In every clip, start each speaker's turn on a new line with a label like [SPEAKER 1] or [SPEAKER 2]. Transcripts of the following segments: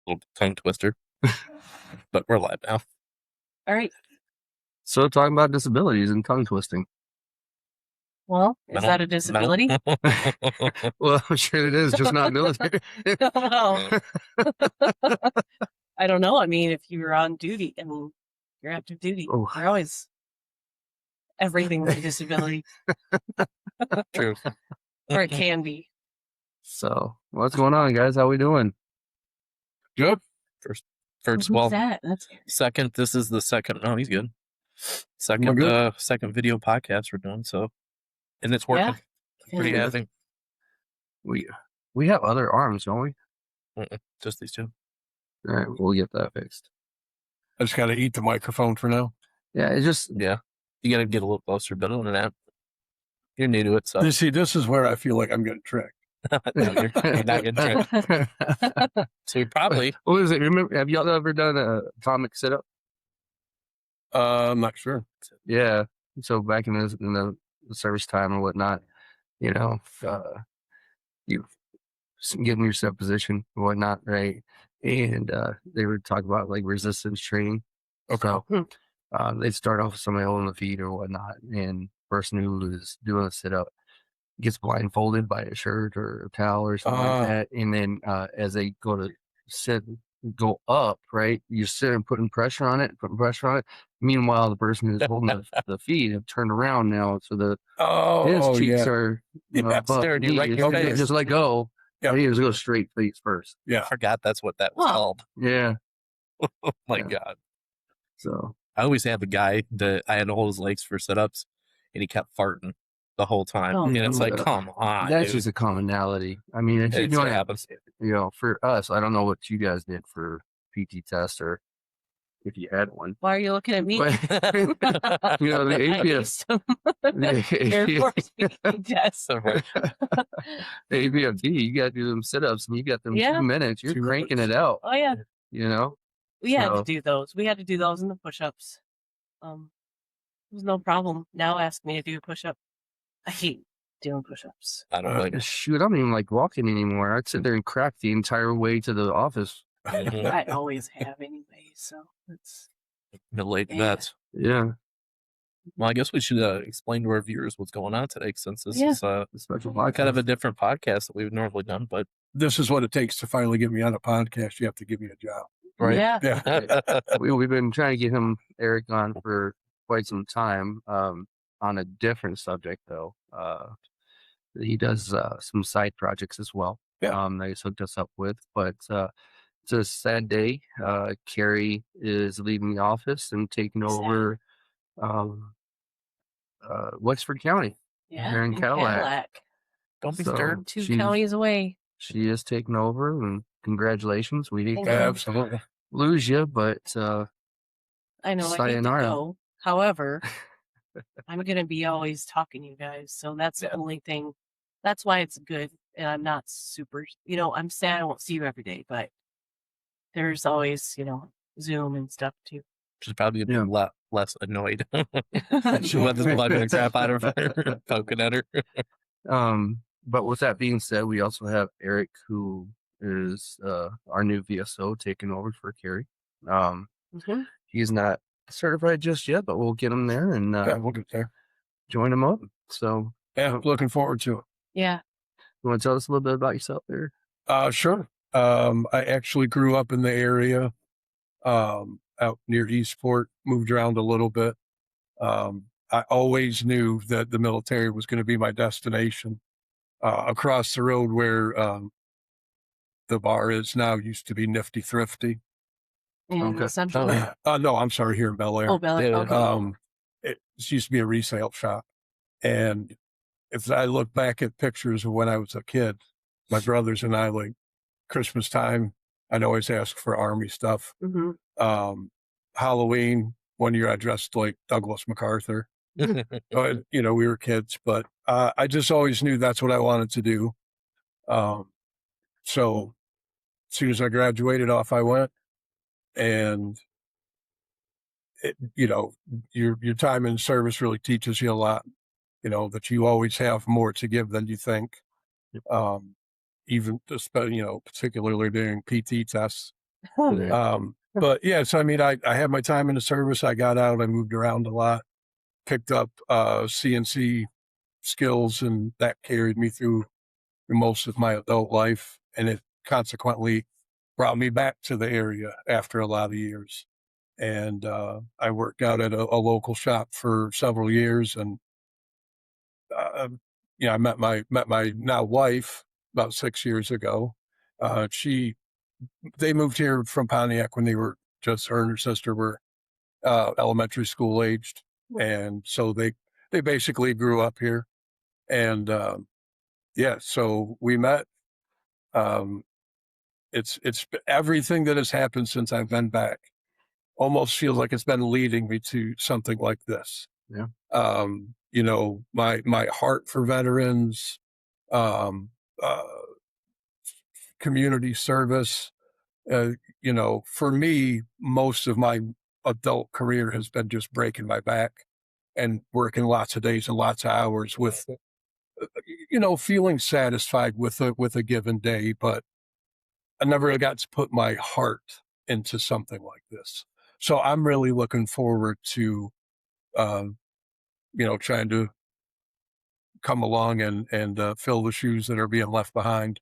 [SPEAKER 1] Little tongue twister. But we're live now.
[SPEAKER 2] All right.
[SPEAKER 3] So talking about disabilities and tongue twisting.
[SPEAKER 2] Well, is that a disability?
[SPEAKER 3] Well, I'm sure it is, just not military.
[SPEAKER 2] I don't know. I mean, if you're on duty and you're active duty, you're always everything's a disability.
[SPEAKER 1] True.
[SPEAKER 2] Or it can be.
[SPEAKER 3] So what's going on, guys? How we doing?
[SPEAKER 1] Good. First, well,
[SPEAKER 2] That's
[SPEAKER 1] second. This is the second. No, he's good. Second video podcast we're doing. So, and it's working.
[SPEAKER 2] Yeah.
[SPEAKER 1] Pretty happy.
[SPEAKER 3] We have other arms, don't we?
[SPEAKER 1] Just these two.
[SPEAKER 3] All right, we'll get that fixed.
[SPEAKER 4] I just got to eat the microphone for now.
[SPEAKER 3] Yeah, it's just
[SPEAKER 1] You got to get a little closer, but other than that, you're new to it. So
[SPEAKER 4] You see, this is where I feel like I'm getting tricked.
[SPEAKER 1] no, you're not getting tricked. So you probably.
[SPEAKER 3] What is it? Remember? Have y'all ever done a atomic sit-up?
[SPEAKER 4] I'm not sure.
[SPEAKER 3] Yeah. So back in the service time or whatnot, you get in your set position and whatnot, right? And they would talk about like resistance training.
[SPEAKER 4] Okay.
[SPEAKER 3] So they'd start off with somebody holding the feet or whatnot, and the person who is doing a sit-up gets blindfolded by a shirt or a towel or something like that. And then as they go to go up, right, you sit and putting pressure on it. Meanwhile, the person who's holding the feet have turned around now, so his cheeks are above
[SPEAKER 1] staring you right in your face.
[SPEAKER 3] just let go.
[SPEAKER 4] Yeah.
[SPEAKER 3] He just go straight face first.
[SPEAKER 4] Yeah.
[SPEAKER 1] I forgot that's what that was called.
[SPEAKER 3] Yeah.
[SPEAKER 1] Oh my God.
[SPEAKER 3] So
[SPEAKER 1] I always have a guy that I had to hold his legs for sit-ups, and he kept farting the whole time. And it's like, come on.
[SPEAKER 3] That's
[SPEAKER 1] dude.
[SPEAKER 3] just a commonality. I mean, if you're doing it, for us, I don't know what you guys did for PT test or if you had one.
[SPEAKER 2] Why are you looking at me?
[SPEAKER 3] But, the
[SPEAKER 2] Air Force PT test.
[SPEAKER 3] the AVFD, you got to do them sit-ups, and you got them 2 minutes. You're cranking it out.
[SPEAKER 2] Oh, yeah. We had to do those. We had to do those in the push-ups. There's no problem. Now ask me to do a push-up. I hate doing push-ups.
[SPEAKER 1] I don't like
[SPEAKER 3] shoot, I don't even like walking anymore. I'd sit there and crack the entire way to the office.
[SPEAKER 2] I always have anyway, so it's
[SPEAKER 1] late vets.
[SPEAKER 3] Yeah.
[SPEAKER 1] Well, I guess we should explain to our viewers what's going on today, since this is
[SPEAKER 3] a special podcast.
[SPEAKER 1] Kind of a different podcast that we've normally done, but
[SPEAKER 4] this is what it takes to finally get me on a podcast. You have to give me a job.
[SPEAKER 1] Right?
[SPEAKER 2] Yeah.
[SPEAKER 3] We've been trying to get Eric on for quite some time on a different subject, though. He does some side projects as well. That he's hooked us up with, but it's a sad day. Carrie is leaving the office and taking over Wexford County here in Cadillac.
[SPEAKER 1] Don't be scared.
[SPEAKER 2] 2 counties away.
[SPEAKER 3] She is taking over, and congratulations. We hate to
[SPEAKER 4] Absolutely
[SPEAKER 3] lose you, but
[SPEAKER 2] I know I hate to go. However, I'm going to be always talking to you guys, so that's the only thing. That's why it's good, and I'm not super, I'm sad I won't see you every day, but there's always, Zoom and stuff too.
[SPEAKER 1] She's probably a lot less annoyed. She let this blood crap out of her, poking at her.
[SPEAKER 3] But with that being said, we also have Eric, who is our new VSO, taking over for Carrie. He's not certified just yet, but we'll get him there and
[SPEAKER 4] we'll get there.
[SPEAKER 3] Join him up. So
[SPEAKER 4] looking forward to it.
[SPEAKER 2] Yeah.
[SPEAKER 3] You want to tell us a little bit about yourself there?
[SPEAKER 4] Sure. I actually grew up in the area, out near Eastport, moved around a little bit. I always knew that the military was going to be my destination. Across the road where the bar is now used to be Nifty Thrifty.
[SPEAKER 2] Central?
[SPEAKER 4] No, I'm sorry, here in Bel Air.
[SPEAKER 2] Oh, Bel Air. Okay.
[SPEAKER 4] It used to be a resale shop. And if I look back at pictures of when I was a kid, my brothers and I, like Christmas time, I'd always ask for Army stuff. Halloween, one year I dressed like Douglas MacArthur. But, we were kids, but I just always knew that's what I wanted to do. So as soon as I graduated, off I went. And, your time in service really teaches you a lot, that you always have more to give than you think. Even, particularly during PT tests, But yeah, so I mean, I had my time in the service. I got out. I moved around a lot, picked up CNC skills, and that carried me through most of my adult life. And it consequently brought me back to the area after a lot of years. And I worked out at a local shop for several years, and I met my now wife about 6 years ago. They moved here from Pontiac when they were just her and her sister were elementary school aged, and so they basically grew up here. And so we met. It's everything that has happened since I've been back almost feels like it's been leading me to something like this.
[SPEAKER 3] Yeah.
[SPEAKER 4] My heart for veterans, community service. For me, most of my adult career has been just breaking my back and working lots of days and lots of hours with, feeling satisfied with a given day, but I never got to put my heart into something like this. So I'm really looking forward to, trying to come along and fill the shoes that are being left behind.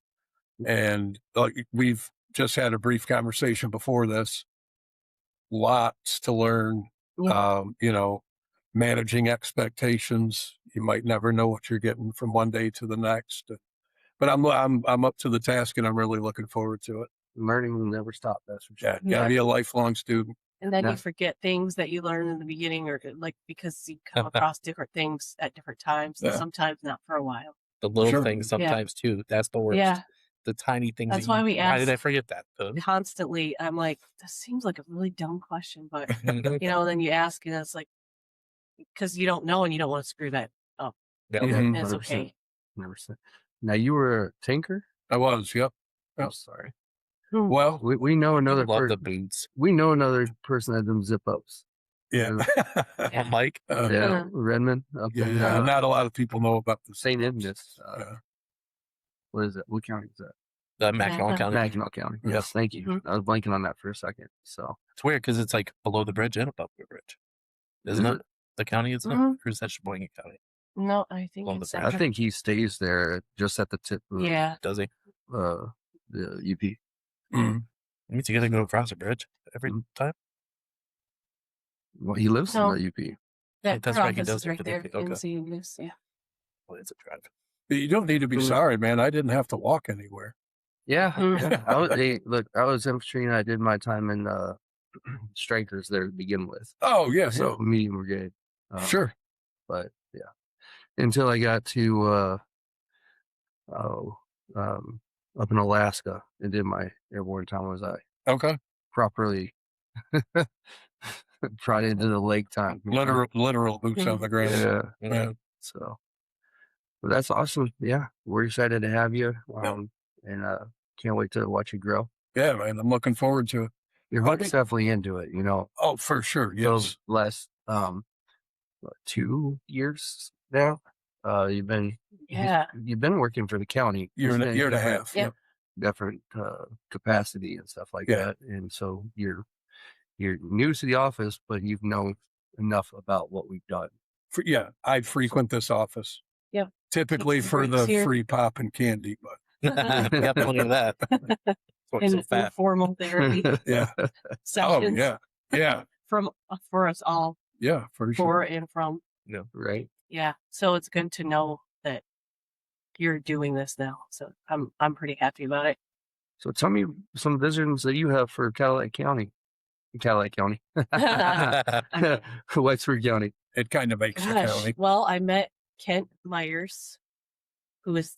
[SPEAKER 4] And we've just had a brief conversation before this. Lots to learn. Managing expectations. You might never know what you're getting from one day to the next. But I'm up to the task, and I'm really looking forward to it.
[SPEAKER 3] Learning will never stop. That's for sure.
[SPEAKER 4] Yeah, gotta be a lifelong student.
[SPEAKER 2] And then you forget things that you learned in the beginning, or because you come across different things at different times, and sometimes not for a while.
[SPEAKER 1] The little things sometimes too. That's the worst.
[SPEAKER 2] Yeah.
[SPEAKER 1] The tiny things.
[SPEAKER 2] That's why we ask.
[SPEAKER 1] Why did I forget that?
[SPEAKER 2] Constantly, I'm like, this seems like a really dumb question, but then you ask, and it's like, because you don't know and you don't want to screw that up.
[SPEAKER 1] Yeah,
[SPEAKER 2] and it's okay.
[SPEAKER 3] 100%. Now you were a tinker.
[SPEAKER 4] I was. Yep.
[SPEAKER 3] I'm sorry.
[SPEAKER 4] Well,
[SPEAKER 3] we know another
[SPEAKER 1] love the boots.
[SPEAKER 3] We know another person that does zip ups.
[SPEAKER 4] Yeah.
[SPEAKER 1] Mike.
[SPEAKER 3] Redmond.
[SPEAKER 4] Not a lot of people know about the
[SPEAKER 3] St. Ignace. What is it? What county is that?
[SPEAKER 1] Mackinac County.
[SPEAKER 3] Mackinac County. Yes, thank you.
[SPEAKER 2] Mm-hmm.
[SPEAKER 3] I was blanking on that for a second. So
[SPEAKER 1] it's weird because it's like below the bridge and above the bridge, isn't it? The county is not, or is that Sheboygan County?
[SPEAKER 2] No, I think it's
[SPEAKER 3] I think he stays there just at the tip.
[SPEAKER 1] Does he?
[SPEAKER 3] The UP.
[SPEAKER 1] It means you got to go across the bridge every time.
[SPEAKER 3] Well, he lives in the UP.
[SPEAKER 2] That's right. He does right there. Okay. Yeah.
[SPEAKER 1] Well, it's a drive.
[SPEAKER 4] You don't need to be sorry, man. I didn't have to walk anywhere.
[SPEAKER 3] Yeah. I was infantry, and I did my time in strikers there to begin with.
[SPEAKER 4] Oh yeah.
[SPEAKER 3] So medium brigade.
[SPEAKER 4] Sure.
[SPEAKER 3] But yeah, until I got to up in Alaska and did my airborne time as I properly brought into the lake time.
[SPEAKER 4] Literal boots on the ground.
[SPEAKER 3] Yeah. So but that's awesome. Yeah. We're excited to have you. And can't wait to watch you grow.
[SPEAKER 4] Yeah, man. I'm looking forward to it.
[SPEAKER 3] Your heart's definitely into it,
[SPEAKER 4] Oh, for sure. Yes.
[SPEAKER 3] Those last 2 years now. You've been working for the county.
[SPEAKER 4] Year and a half.
[SPEAKER 2] Yep.
[SPEAKER 3] Different capacity and stuff like that. And so you're new to the office, but you've known enough about what we've done.
[SPEAKER 4] I frequent this office.
[SPEAKER 2] Yep.
[SPEAKER 4] Typically for the free pop and candy, but
[SPEAKER 1] we got plenty of that.
[SPEAKER 2] And formal therapy. Sessions.
[SPEAKER 4] Oh yeah.
[SPEAKER 2] For us all.
[SPEAKER 4] Yeah, for sure.
[SPEAKER 2] For and from.
[SPEAKER 3] Yeah. Right.
[SPEAKER 2] Yeah. So it's good to know that you're doing this now. So I'm pretty happy about it.
[SPEAKER 3] So tell me some visions that you have for Cadillac County. Whitesburg County.
[SPEAKER 4] It kind of makes the county.
[SPEAKER 2] Well, I met Kent Myers, who is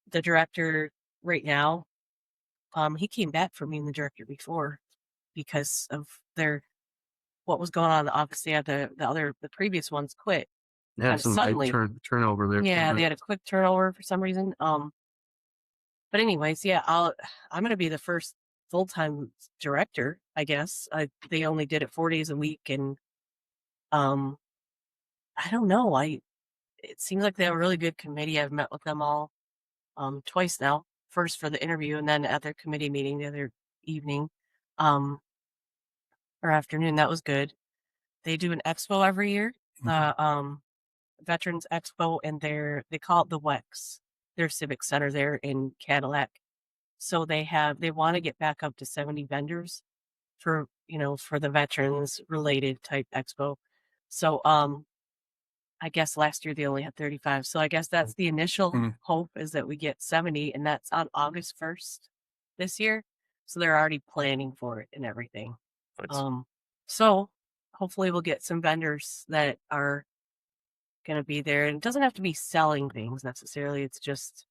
[SPEAKER 2] the director right now. He came back from being the director before because of what was going on. Obviously, the previous ones quit.
[SPEAKER 3] Yeah, some
[SPEAKER 2] suddenly
[SPEAKER 3] turnover there.
[SPEAKER 2] Yeah, they had a quick turnover for some reason. But anyways, yeah, I'm going to be the first full-time director, I guess. They only did it 4 days a week, and I don't know. It seems like they have a really good committee. I've met with them all twice now. First for the interview, and then at their committee meeting the other evening. or afternoon. That was good. They do an expo every year, the Veterans Expo, and they call it the WEX, their civic center there in Cadillac. So they want to get back up to 70 vendors for the veterans related type expo. So I guess last year they only had 35. So I guess that's the initial hope, is that we get 70, and that's on August 1st this year. So they're already planning for it and everything.
[SPEAKER 1] Nice.
[SPEAKER 2] So hopefully we'll get some vendors that are going to be there. And it doesn't have to be selling things necessarily. It's just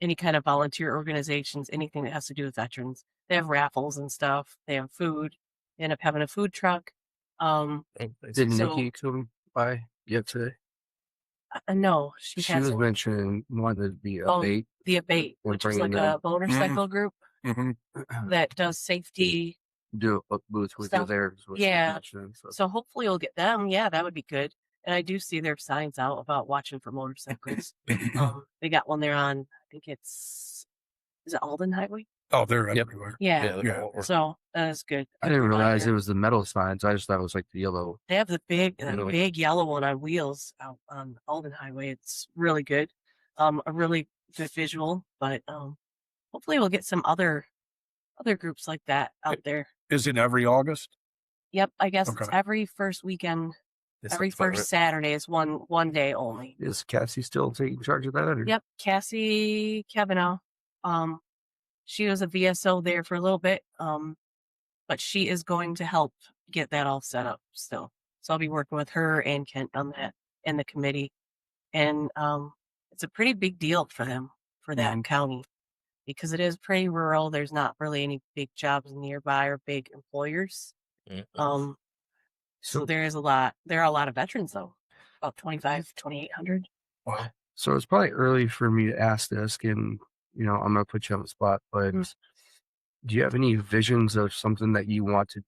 [SPEAKER 2] any kind of volunteer organizations, anything that has to do with veterans. They have raffles and stuff. They have food. They end up having a food truck.
[SPEAKER 3] Did Nikki come by yet today?
[SPEAKER 2] No,
[SPEAKER 3] she was mentioning wanting to be a bait.
[SPEAKER 2] The abate, which is like a motorcycle group that does safety.
[SPEAKER 3] Do a booth with you there.
[SPEAKER 2] Yeah. So hopefully we'll get them. Yeah, that would be good. And I do see their signs out about watching for motorcycles. They got one there on, I think is it Alden Highway?
[SPEAKER 4] Oh, they're everywhere.
[SPEAKER 2] Yeah. So that's good.
[SPEAKER 3] I didn't realize it was the metal signs. I just thought it was like the yellow.
[SPEAKER 2] They have the big yellow one on wheels out on Alden Highway. It's really good. A really good visual, but hopefully we'll get some other groups like that out there.
[SPEAKER 4] Is it every August?
[SPEAKER 2] Yep, I guess it's every first weekend. Every first Saturday is one day only.
[SPEAKER 3] Is Cassie still taking charge of that? Or?
[SPEAKER 2] Yep, Cassie Kavanaugh. She was a VSO there for a little bit, but she is going to help get that all set up still. So I'll be working with her and Kent on that and the committee. And it's a pretty big deal for them, for that county, because it is pretty rural. There's not really any big jobs nearby or big employers. So there are a lot of veterans though, about 2,800.
[SPEAKER 3] Wow. So it's probably early for me to ask this, and I'm going to put you on the spot, but do you have any visions of something that you want to,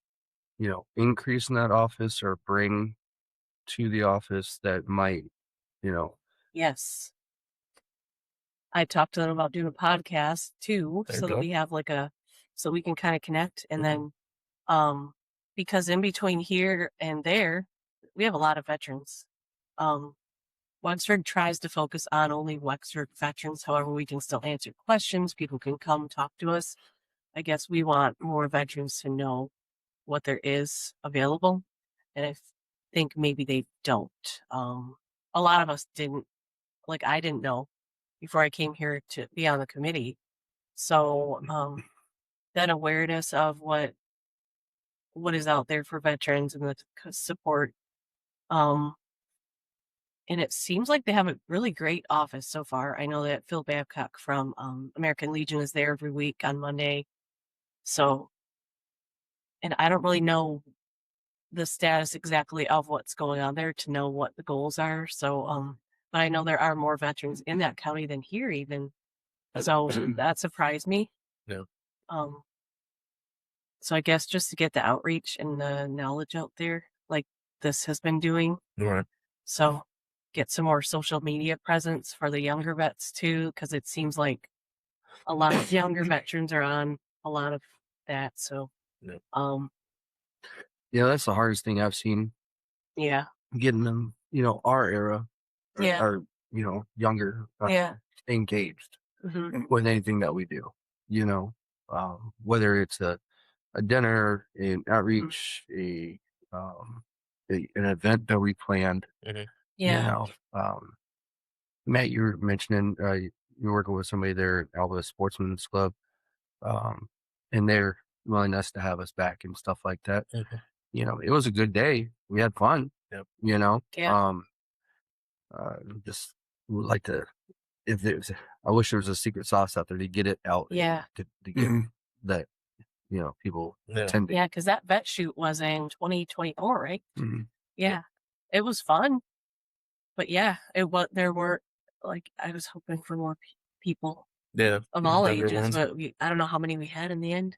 [SPEAKER 3] increase in that office or bring to the office that might,
[SPEAKER 2] Yes. I talked to them about doing a podcast too, so that we have so we can kind of connect, and then, because in between here and there, we have a lot of veterans. Wexford tries to focus on only Wexford veterans. However, we can still answer questions. People can come talk to us. I guess we want more veterans to know what there is available. And I think maybe they don't. A lot of us didn't, I didn't know before I came here to be on the committee. So that awareness of what is out there for veterans and the support. And it seems like they have a really great office so far. I know that Phil Babcock from American Legion is there every week on Monday. So, and I don't really know the status exactly of what's going on there to know what the goals are. So, but I know there are more veterans in that county than here even. So that surprised me.
[SPEAKER 1] Yeah.
[SPEAKER 2] So I guess just to get the outreach and the knowledge out there, like this has been doing.
[SPEAKER 1] Right.
[SPEAKER 2] So get some more social media presence for the younger vets too, because it seems like a lot of younger veterans are on a lot of that. So,
[SPEAKER 3] yeah, that's the hardest thing I've seen.
[SPEAKER 2] Yeah.
[SPEAKER 3] Getting them, our era, or younger, engaged with anything that we do, whether it's a dinner, an outreach, an event that we planned. Matt, you were mentioning you're working with somebody there at Alva Sportsman's Club, and their willingness to have us back and stuff like that. It was a good day. We had fun. Just would like to, if there's, I wish there was a secret sauce out there to get it out. To get that, people attending.
[SPEAKER 2] Yeah, because that vet shoot was in 2024, right? Yeah, it was fun. But yeah, there were, I was hoping for more people of all ages, but I don't know how many we had in the end.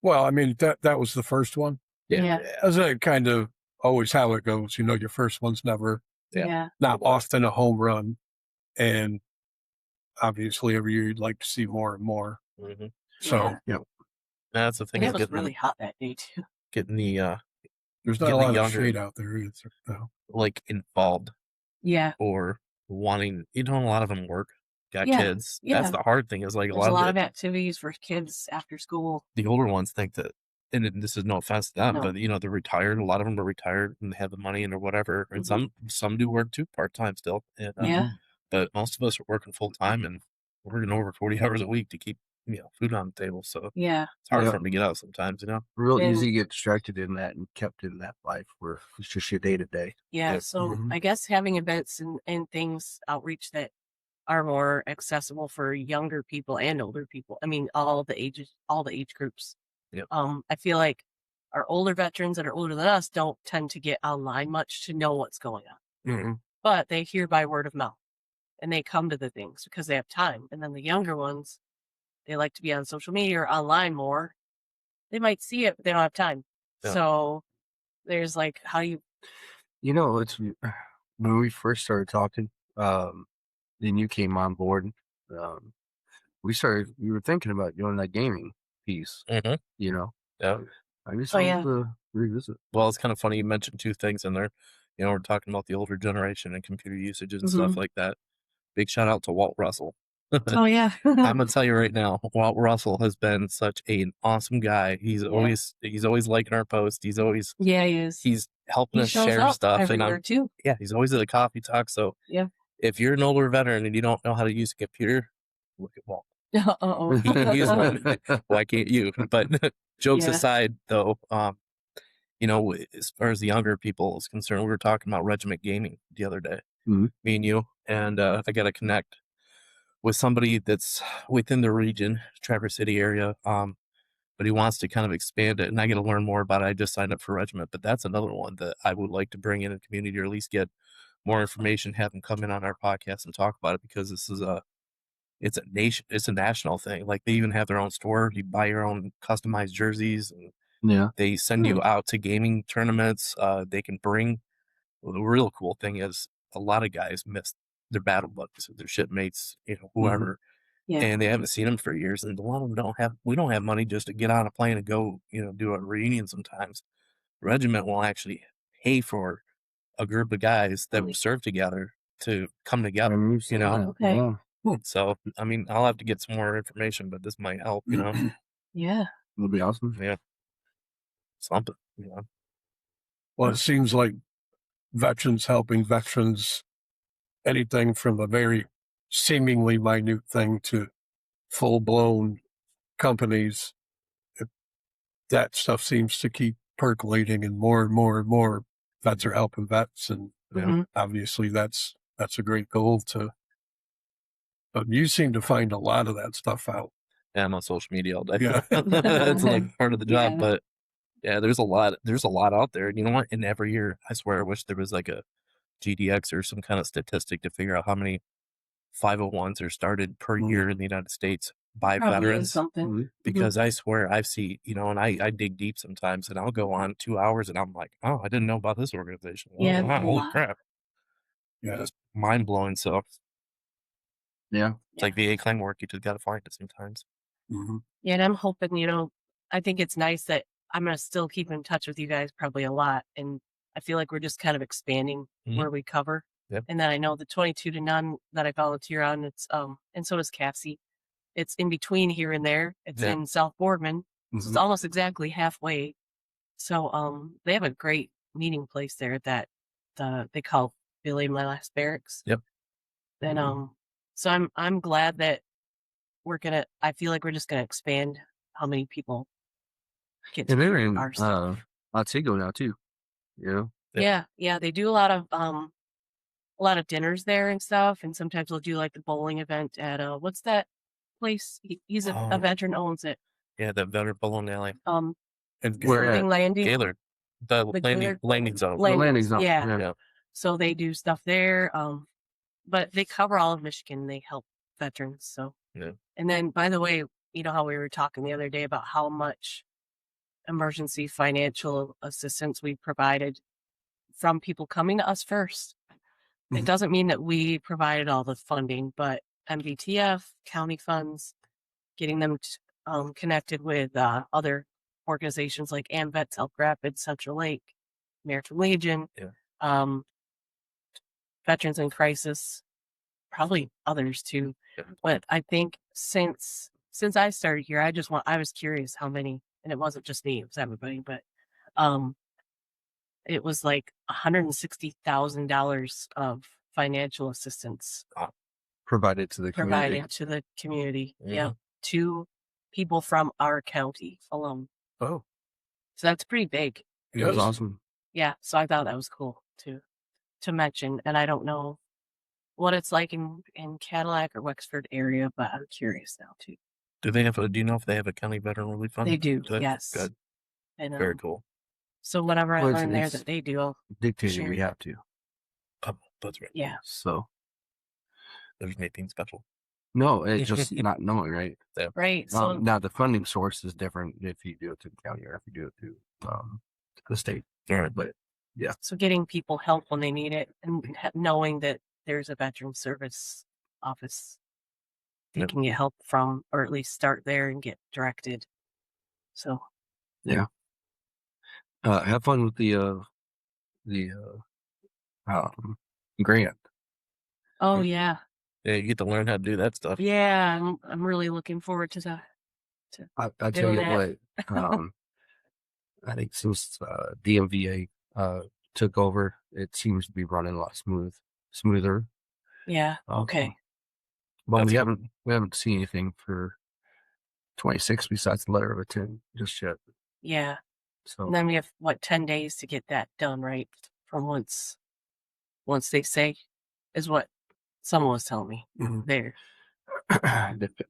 [SPEAKER 4] Well, I mean, that was the first one.
[SPEAKER 2] Yeah.
[SPEAKER 4] As a kind of always how it goes, your first one's never, not often a home run. And obviously every year you'd like to see more and more. So,
[SPEAKER 1] That's the thing.
[SPEAKER 2] And
[SPEAKER 1] Is
[SPEAKER 2] it was
[SPEAKER 1] getting
[SPEAKER 2] really hot that day too.
[SPEAKER 1] getting the
[SPEAKER 4] There's not
[SPEAKER 1] getting
[SPEAKER 4] a
[SPEAKER 1] the
[SPEAKER 4] lot of
[SPEAKER 1] younger
[SPEAKER 4] shade out there either. No.
[SPEAKER 1] like involved
[SPEAKER 2] Yeah.
[SPEAKER 1] or wanting. A lot of them work, got
[SPEAKER 2] Yeah.
[SPEAKER 1] kids.
[SPEAKER 2] Yeah.
[SPEAKER 1] That's the hard thing. Is like
[SPEAKER 2] There's a lot of
[SPEAKER 1] it,
[SPEAKER 2] activities for kids after school.
[SPEAKER 1] the older ones think that, and this is no offense to them,
[SPEAKER 2] No.
[SPEAKER 1] but they're retired. A lot of them are retired and they have the money and or whatever. And some do work too, part time still. And
[SPEAKER 2] Yeah.
[SPEAKER 1] but most of us are working full time and working over 40 hours a week to keep food on the table. So
[SPEAKER 2] Yeah.
[SPEAKER 1] it's hard for them to get out sometimes.
[SPEAKER 3] Real
[SPEAKER 2] And-
[SPEAKER 3] easy to get distracted in that and kept in that life where it's just your day to day.
[SPEAKER 2] Yeah.
[SPEAKER 1] Yep.
[SPEAKER 2] So I guess having events and things outreach that are more accessible for younger people and older people. I mean, all the age groups.
[SPEAKER 1] Yep.
[SPEAKER 2] I feel like our older veterans that are older than us don't tend to get online much to know what's going on, but they hear by word of mouth and they come to the things because they have time. And then the younger ones, they like to be on social media or online more. They might see it, but they don't have time.
[SPEAKER 1] Yeah.
[SPEAKER 2] So there's like, how you,
[SPEAKER 3] It's when we first started talking, then you came on board. We were thinking about doing that gaming piece,
[SPEAKER 1] Yeah.
[SPEAKER 3] I just
[SPEAKER 2] Oh,
[SPEAKER 3] wanted
[SPEAKER 2] yeah.
[SPEAKER 3] to revisit.
[SPEAKER 1] Well, it's kind of funny you mentioned two things in there. We're talking about the older generation and computer usage and stuff like that. Big shout out to Walt Russell.
[SPEAKER 2] oh yeah.
[SPEAKER 1] I'm gonna tell you right now, Walt Russell has been such an awesome guy. He's always liking our post. He's always
[SPEAKER 2] Yeah, he is.
[SPEAKER 1] he's helping
[SPEAKER 2] He
[SPEAKER 1] us
[SPEAKER 2] shows
[SPEAKER 1] share
[SPEAKER 2] up
[SPEAKER 1] stuff.
[SPEAKER 2] every
[SPEAKER 1] And
[SPEAKER 2] year too.
[SPEAKER 1] he's always at a coffee talk. So
[SPEAKER 2] Yeah.
[SPEAKER 1] if you're an older veteran and you don't know how to use a computer, look at Walt.
[SPEAKER 2] Uh-oh.
[SPEAKER 1] He's one. Why can't you? But jokes
[SPEAKER 2] Yeah.
[SPEAKER 1] aside, though, as far as the younger people is concerned, we were talking about regiment gaming the other day, me and you, and I got to connect with somebody that's within the region, Traverse City area, but he wants to kind of expand it, and I got to learn more about it. I just signed up for regiment, but that's another one that I would like to bring in a community or at least get more information, have them come in on our podcast and talk about it, because this is it's a national thing. Like, they even have their own store. You buy your own customized jerseys, and they send you out to gaming tournaments. They can bring. Well, the real cool thing is a lot of guys miss their battle buddies, their shipmates, whoever,
[SPEAKER 2] Yeah.
[SPEAKER 1] and they haven't seen them for years. And a lot of them we don't have money just to get on a plane and go, do a reunion sometimes. Regiment will actually pay for a group of guys that will serve together to come together,
[SPEAKER 2] Okay.
[SPEAKER 1] So, I mean, I'll have to get some more information, but this might help,
[SPEAKER 2] Yeah.
[SPEAKER 3] It'll be awesome.
[SPEAKER 1] Yeah. Something,
[SPEAKER 4] Well, it seems like veterans helping veterans, anything from a very seemingly minute thing to full blown companies, that stuff seems to keep percolating, and more and more vets are helping vets. And obviously that's a great goal but you seem to find a lot of that stuff out.
[SPEAKER 1] Yeah, I'm on social media all day.
[SPEAKER 4] Yeah.
[SPEAKER 1] It's like part of the job,
[SPEAKER 2] Yeah.
[SPEAKER 1] but yeah, there's a lot out there. And you know what? And every year, I swear, I wish there was like a GDX or some kind of statistic to figure out how many 501s are started per year in the United States by
[SPEAKER 2] Probably is
[SPEAKER 1] veterans.
[SPEAKER 2] something.
[SPEAKER 1] Because I swear I see, and I dig deep sometimes, and I'll go on 2 hours and I'm like, oh, I didn't know about this organization. Oh,
[SPEAKER 2] Yeah,
[SPEAKER 1] wow,
[SPEAKER 2] a
[SPEAKER 1] holy
[SPEAKER 2] lot.
[SPEAKER 1] crap. Yeah, it's mind blowing. So
[SPEAKER 3] Yeah.
[SPEAKER 1] it's like VA claim work, you just got to find it sometimes.
[SPEAKER 2] Yeah, and I'm hoping, I think it's nice that I'm going to still keep in touch with you guys probably a lot. And I feel like we're just kind of expanding where we cover.
[SPEAKER 1] Yep.
[SPEAKER 2] And then I know the 22 to none that I volunteer on, it's, and so does Cassie. It's in between here and there. It's in South Boardman. So it's almost exactly halfway. So, they have a great meeting place there that they call Billy My Last Barracks.
[SPEAKER 1] Yep.
[SPEAKER 2] And, so I'm glad that I feel like we're just gonna expand how many people get to
[SPEAKER 3] And they're
[SPEAKER 2] do
[SPEAKER 3] in
[SPEAKER 2] our stuff.
[SPEAKER 3] Otsego now too.
[SPEAKER 2] Yeah, they do a lot of dinners there and stuff, and sometimes they'll do like the bowling event at what's that place? He's a veteran, owns it.
[SPEAKER 1] Yeah, the veteran bowling alley.
[SPEAKER 4] And
[SPEAKER 3] Where at?
[SPEAKER 2] Something landing.
[SPEAKER 1] Gaylord. The landing zone.
[SPEAKER 3] The landing zone.
[SPEAKER 2] Yeah. So they do stuff there. But they cover all of Michigan. They help veterans. So
[SPEAKER 1] Yeah.
[SPEAKER 2] And then, by the way, you know how we were talking the other day about how much emergency financial assistance we provided from people coming to us first. It doesn't mean that we provided all the funding, but MVTF, county funds, getting them connected with other organizations like AMVETS, Elk Rapids, Central Lake, American Legion, Veterans in Crisis, probably others too. But I think since I started here, I was curious how many, and it wasn't just me, it was everybody, but it was like $160,000 of financial assistance
[SPEAKER 3] provided to the
[SPEAKER 2] community. Yeah, to people from our county alone.
[SPEAKER 4] Oh,
[SPEAKER 2] so that's pretty big.
[SPEAKER 3] It was awesome.
[SPEAKER 2] Yeah, so I thought that was cool to mention, and I don't know what it's like in Cadillac or Wexford area, but I'm curious now too.
[SPEAKER 1] Do you know if they have a county veteran relief fund?
[SPEAKER 2] They do. Yes.
[SPEAKER 1] Good.
[SPEAKER 2] And,
[SPEAKER 1] Very cool.
[SPEAKER 2] So whatever I learn there that they do, I'll
[SPEAKER 3] dictated
[SPEAKER 2] share.
[SPEAKER 3] we have to.
[SPEAKER 1] That's right.
[SPEAKER 2] Yeah.
[SPEAKER 3] So
[SPEAKER 1] there's anything special.
[SPEAKER 3] No, it's just not knowing, right?
[SPEAKER 1] Yeah.
[SPEAKER 2] Right. So
[SPEAKER 3] now the funding source is different if you do it to the county or if you do it to the state.
[SPEAKER 1] All right.
[SPEAKER 3] But yeah.
[SPEAKER 2] So getting people help when they need it and knowing that there's a veteran service office they can get help from, or at least start there and get directed. So
[SPEAKER 3] yeah. Have fun with the grant.
[SPEAKER 2] Oh yeah.
[SPEAKER 1] Yeah, you get to learn how to do that stuff.
[SPEAKER 2] Yeah, I'm really looking forward to that.
[SPEAKER 3] I tell you what, I think since DMVA took over, it seems to be running a lot smoother.
[SPEAKER 2] Yeah. Okay.
[SPEAKER 3] But we haven't seen anything for 26 besides the letter of intent just yet.
[SPEAKER 2] Yeah.
[SPEAKER 3] So
[SPEAKER 2] and then we have 10 days to get that done, right? From once they say, is what someone was telling me there.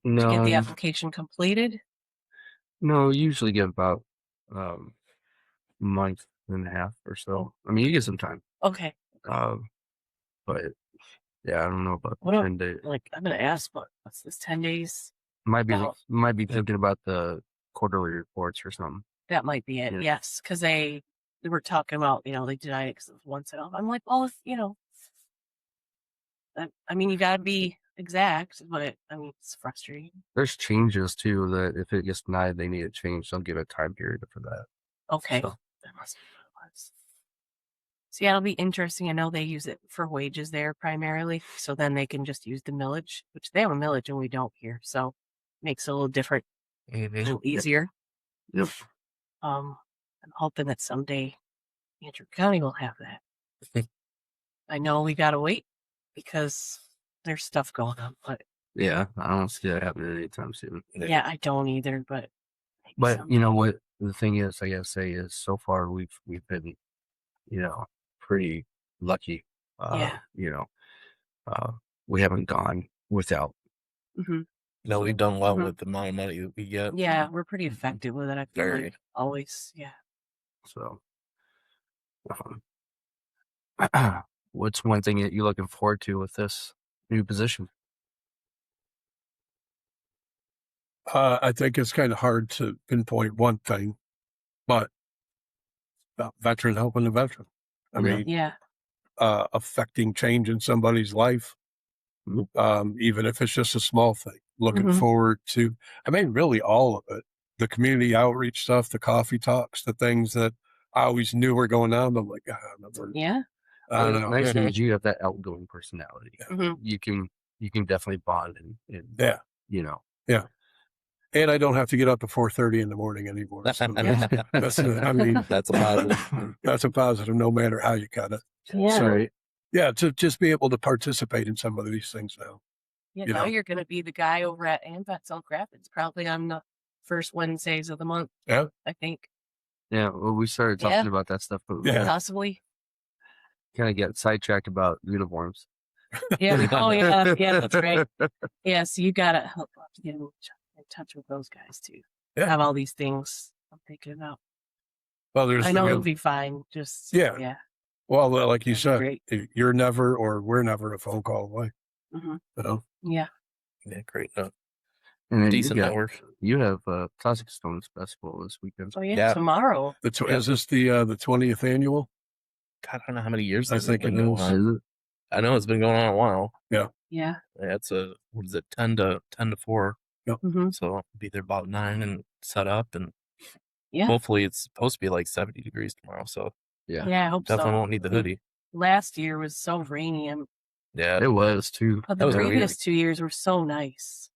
[SPEAKER 3] No,
[SPEAKER 2] to get the application completed.
[SPEAKER 3] No, usually give about month and a half or so. I mean, you get some time.
[SPEAKER 2] Okay.
[SPEAKER 3] But yeah, I don't know about 10 days.
[SPEAKER 2] Like, I'm gonna ask, but what's this 10 days?
[SPEAKER 3] Might be thinking about the quarterly reports or something.
[SPEAKER 2] That might be it. Yeah. Yes, because they were talking about they denied it because it was one set off. I'm like, well, if I mean, you gotta be exact, but I mean, it's frustrating.
[SPEAKER 3] There's changes too that if it gets denied, they need to change. They'll give a time period for that.
[SPEAKER 2] Okay. So. That must be what it was. So yeah, it'll be interesting. I know they use it for wages there primarily, so then they can just use the millage, which they have a millage and we don't here, so makes it a little different, a little easier.
[SPEAKER 3] Yep.
[SPEAKER 2] I'm hoping that someday Andrew County will have that. I know we gotta wait because there's stuff going on, but
[SPEAKER 3] yeah, I don't see that happening anytime soon.
[SPEAKER 2] Yeah, I don't either, but
[SPEAKER 3] you know what the thing is, I gotta say is so far we've been, pretty lucky. We haven't gone without.
[SPEAKER 2] Mm-hmm.
[SPEAKER 1] No, we've done well with the amount of money that we get.
[SPEAKER 2] Yeah, we're pretty effective with it. I feel like always. Yeah.
[SPEAKER 3] So, what's one thing that you're looking forward to with this new position?
[SPEAKER 4] I think it's kind of hard to pinpoint one thing, but about veteran helping the veteran. I mean, affecting change in somebody's life, even if it's just a small thing. Looking forward to, I mean, really all of it. The community outreach stuff, the coffee talks, the things that I always knew were going on. I'm like, I don't know.
[SPEAKER 3] Nice thing is you have that outgoing personality.
[SPEAKER 2] Mm-hmm.
[SPEAKER 3] You can definitely bond and
[SPEAKER 4] Yeah. And I don't have to get up at 4:30 in the morning anymore. So that's a positive. That's a positive, no matter how you cut it.
[SPEAKER 2] Yeah.
[SPEAKER 4] So, yeah, to just be able to participate in some of these things now.
[SPEAKER 2] Yeah, now you're going to be the guy over at AMVETS Elk Rapids, probably on the first Wednesdays of the month.
[SPEAKER 4] Yeah.
[SPEAKER 2] I think.
[SPEAKER 3] Yeah, well, we started talking about that stuff, but
[SPEAKER 2] possibly.
[SPEAKER 3] Kind of get sidetracked about uniforms.
[SPEAKER 2] Yeah. Oh, yeah. Yeah, that's right. Yeah, so you got to help get in touch with those guys too. Have all these things I'm thinking about.
[SPEAKER 4] Well,
[SPEAKER 2] I know it'll be fine. Just yeah.
[SPEAKER 4] Well, like you said, you're never or we're never a phone call away.
[SPEAKER 2] Mm-hmm. Yeah.
[SPEAKER 1] Yeah, great.
[SPEAKER 3] And
[SPEAKER 1] decent network.
[SPEAKER 3] You have Classic Stones Festival this weekend.
[SPEAKER 2] Oh yeah, tomorrow.
[SPEAKER 4] Is this the 20th annual?
[SPEAKER 1] God, I don't know how many years.
[SPEAKER 4] I think it is.
[SPEAKER 1] I know it's been going on a while.
[SPEAKER 4] Yeah.
[SPEAKER 2] Yeah.
[SPEAKER 1] It's what is it? 10 to 4. So I'll be there about 9 and set up, and
[SPEAKER 2] Yeah.
[SPEAKER 1] hopefully it's supposed to be like 70 degrees tomorrow. So
[SPEAKER 2] Yeah, I hope
[SPEAKER 1] definitely
[SPEAKER 2] so.
[SPEAKER 1] won't need the hoodie.
[SPEAKER 2] Last year was so rainy,
[SPEAKER 1] Yeah,
[SPEAKER 3] It was too.
[SPEAKER 2] but
[SPEAKER 1] That
[SPEAKER 2] the
[SPEAKER 1] was weird.
[SPEAKER 2] previous 2 years were so nice.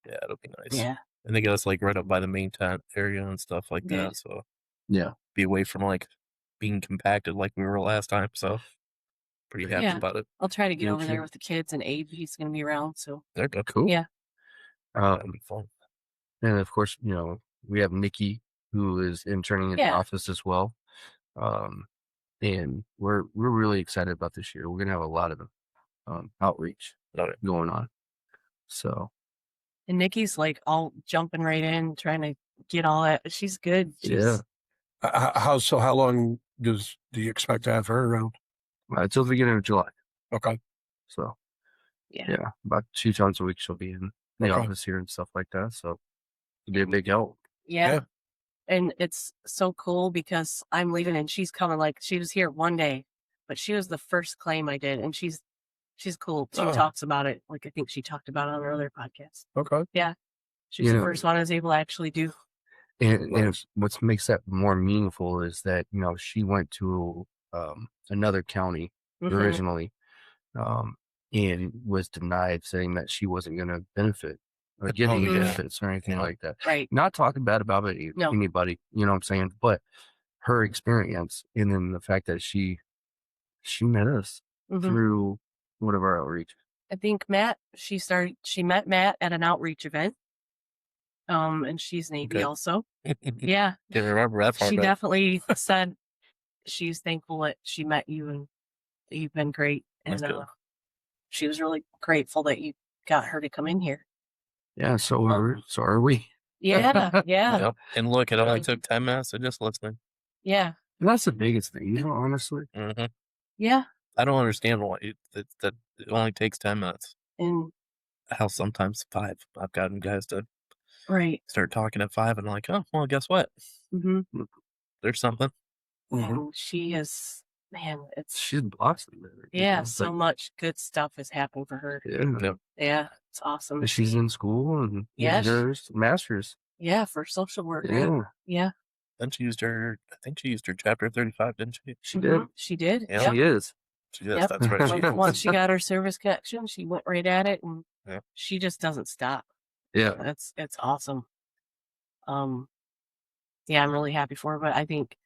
[SPEAKER 1] Yeah, it'll be nice.
[SPEAKER 2] Yeah.
[SPEAKER 1] And they got us like right up by the main tent area and stuff like
[SPEAKER 2] Good.
[SPEAKER 1] that. So
[SPEAKER 3] Yeah.
[SPEAKER 1] be away from like being compacted like we were last time. So pretty happy
[SPEAKER 2] Yeah.
[SPEAKER 1] about it.
[SPEAKER 2] I'll try to get
[SPEAKER 3] Me
[SPEAKER 2] over there
[SPEAKER 3] too.
[SPEAKER 2] with the kids, and AV's going to be around. So
[SPEAKER 1] They're good.
[SPEAKER 3] Cool.
[SPEAKER 2] Yeah.
[SPEAKER 1] That'll be fun.
[SPEAKER 3] And of course, we have Nikki, who is interning in the office as well. And we're really excited about this year. We're gonna have a lot of outreach going on. So,
[SPEAKER 2] and Nikki's like all jumping right in, trying to get all that. She's good. She's,
[SPEAKER 4] How long do you expect to have her around?
[SPEAKER 3] until the beginning of July.
[SPEAKER 4] Okay.
[SPEAKER 3] So,
[SPEAKER 2] yeah.
[SPEAKER 3] about 2 times a week she'll be in the office here and stuff like that. So, it'll be a big help.
[SPEAKER 2] Yeah. And it's so cool because I'm leaving and she's coming. Like, she was here one day, but she was the first claim I did, and she's cool. She talks about it. Like, I think she talked about it on her earlier podcast.
[SPEAKER 4] Okay.
[SPEAKER 2] Yeah. She's the first one I was able to actually do.
[SPEAKER 3] And what makes that more meaningful is that, she went to another county originally and was denied, saying that she wasn't going to benefit or get any benefits or anything like that.
[SPEAKER 2] Right.
[SPEAKER 3] Not talking bad about anybody, you know what I'm saying? But her experience, and then the fact that she met us through one of our outreach.
[SPEAKER 2] I think she met Matt at an outreach event. And she's Navy also. Yeah.
[SPEAKER 1] Didn't remember that far
[SPEAKER 2] She
[SPEAKER 1] back.
[SPEAKER 2] definitely said she's thankful that she met you, and you've been great. And she was really grateful that you got her to come in here.
[SPEAKER 3] Yeah, so are we.
[SPEAKER 2] Yeah, yeah.
[SPEAKER 1] Yep. And look, it only took 10 minutes of just listening.
[SPEAKER 2] Yeah.
[SPEAKER 3] And that's the biggest thing, honestly.
[SPEAKER 1] Mm-hmm.
[SPEAKER 2] Yeah.
[SPEAKER 1] I don't understand why that it only takes 10 minutes.
[SPEAKER 2] And
[SPEAKER 1] Hell, sometimes 5. I've gotten guys to start talking at 5, and I'm like, oh, well, guess what? There's something.
[SPEAKER 2] And she is, man,
[SPEAKER 3] she's blossomed.
[SPEAKER 2] Yeah, so much good stuff has happened for her. Yeah, it's awesome.
[SPEAKER 3] And she's in school and her master's.
[SPEAKER 2] Yeah, for social work.
[SPEAKER 3] Yeah.
[SPEAKER 2] Right? Yeah.
[SPEAKER 1] Then she used her, I think she used her chapter 35, didn't she?
[SPEAKER 3] She did.
[SPEAKER 2] She did.
[SPEAKER 3] Yeah. She is.
[SPEAKER 1] She is. That's right.
[SPEAKER 2] Once she got her service connection, she went right at it, and she just doesn't stop.
[SPEAKER 3] Yeah.
[SPEAKER 2] It's awesome. Yeah, I'm really happy for her, but I think